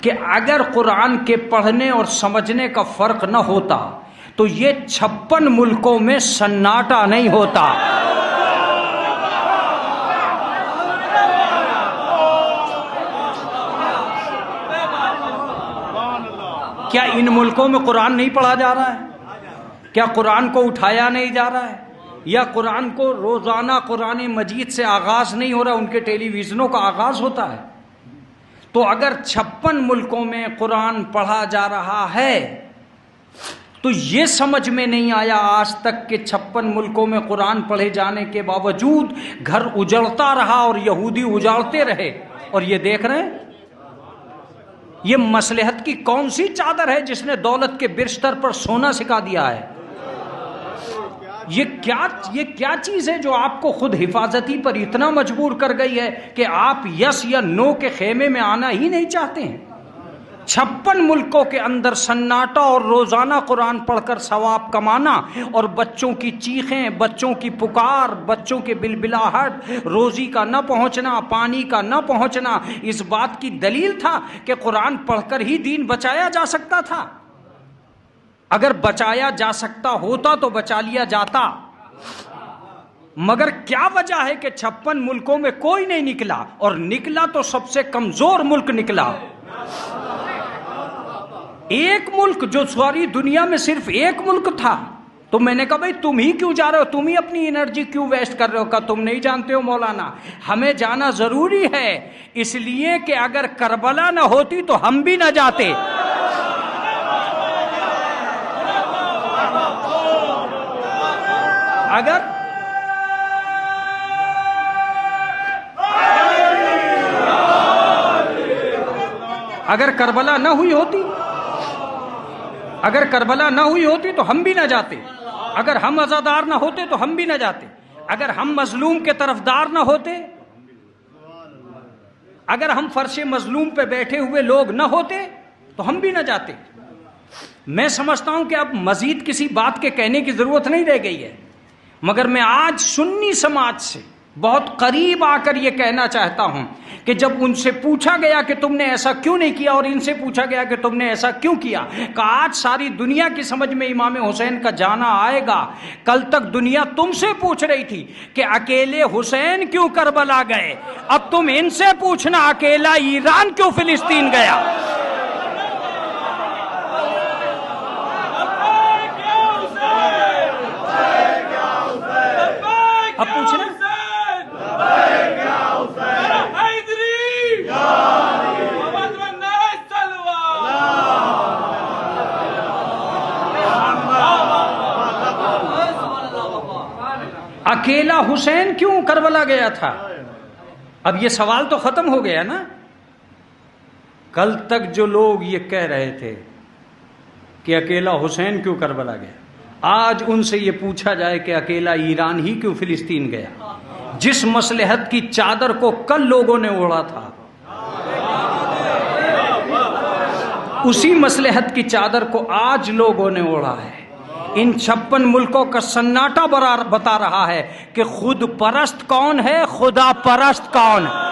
कि अगर कुरान के पढ़ने और समझने का फर्क न होता तो ये 56 मुल्कों में सन्नाटा नहीं होता। क्या इन मुल्कों में कुरान नहीं पढ़ा जा रहा है? क्या कुरान को उठाया नहीं जा रहा है? या कुरान को रोजाना कुरान मजीद से आगाज नहीं हो रहा, उनके टेलीविजनों का आगाज होता है? तो अगर 56 मुल्कों में कुरान पढ़ा जा रहा है तो ये समझ में नहीं आया आज तक कि 56 मुल्कों में कुरान पढ़े जाने के बावजूद घर उजड़ता रहा और यहूदी उजाड़ते रहे। और ये देख रहे हैं, ये मसलहत की कौन सी चादर है जिसने दौलत के बिस्तर पर सोना सिखा दिया है? ये क्या चीज है जो आपको खुद हिफाजती पर इतना मजबूर कर गई है कि आप यस या नो के खेमे में आना ही नहीं चाहते हैं? 56 मुल्कों के अंदर सन्नाटा और रोजाना कुरान पढ़कर सवाब कमाना और बच्चों की चीखें, बच्चों की पुकार, बच्चों के बिलबिलाहट, रोजी का न पहुंचना, पानी का न पहुंचना, इस बात की दलील था कि कुरान पढ़कर ही दीन बचाया जा सकता था। अगर बचाया जा सकता होता तो बचा लिया जाता, मगर क्या वजह है कि 56 मुल्कों में कोई नहीं निकला, और निकला तो सबसे कमजोर मुल्क निकला। एक मुल्क जो सारी दुनिया में सिर्फ एक मुल्क था। तो मैंने कहा भाई तुम ही क्यों जा रहे हो, तुम ही अपनी एनर्जी क्यों वेस्ट कर रहे हो? कहा तुम नहीं जानते हो मौलाना, हमें जाना जरूरी है इसलिए कि अगर करबला ना होती तो हम भी ना जाते। अगर करबला ना हुई होती, अगर करबला ना हुई होती तो हम भी ना जाते। अगर हम अज़ादार ना होते तो हम भी ना जाते। अगर हम मजलूम के तरफदार ना होते, अगर हम फर्शे मजलूम पे बैठे हुए लोग ना होते तो हम भी ना जाते। मैं समझता हूं कि अब मजीद किसी बात के कहने की जरूरत नहीं रह गई है, मगर मैं आज सुन्नी समाज से बहुत करीब आकर यह कहना चाहता हूं कि जब उनसे पूछा गया कि तुमने ऐसा क्यों नहीं किया और इनसे पूछा गया कि तुमने ऐसा क्यों किया, कि आज सारी दुनिया की समझ में इमाम हुसैन का जाना आएगा। कल तक दुनिया तुमसे पूछ रही थी कि अकेले हुसैन क्यों करबला गए, अब तुम इनसे पूछना अकेला ईरान क्यों फिलिस्तीन गया। अब पूछना अकेला हुसैन क्यों करबला गया था। अब ये सवाल तो खत्म हो गया ना। कल तक जो लोग ये कह रहे थे कि अकेला हुसैन क्यों करबला गया, आज उनसे ये पूछा जाए कि अकेला ईरान ही क्यों फिलिस्तीन गया। जिस मसलहत की चादर को कल लोगों ने ओढ़ा था, उसी मसलहत की चादर को आज लोगों ने ओढ़ा है। इन 56 मुल्कों का सन्नाटा बता रहा है कि खुद परस्त कौन है, खुदा परस्त कौन है।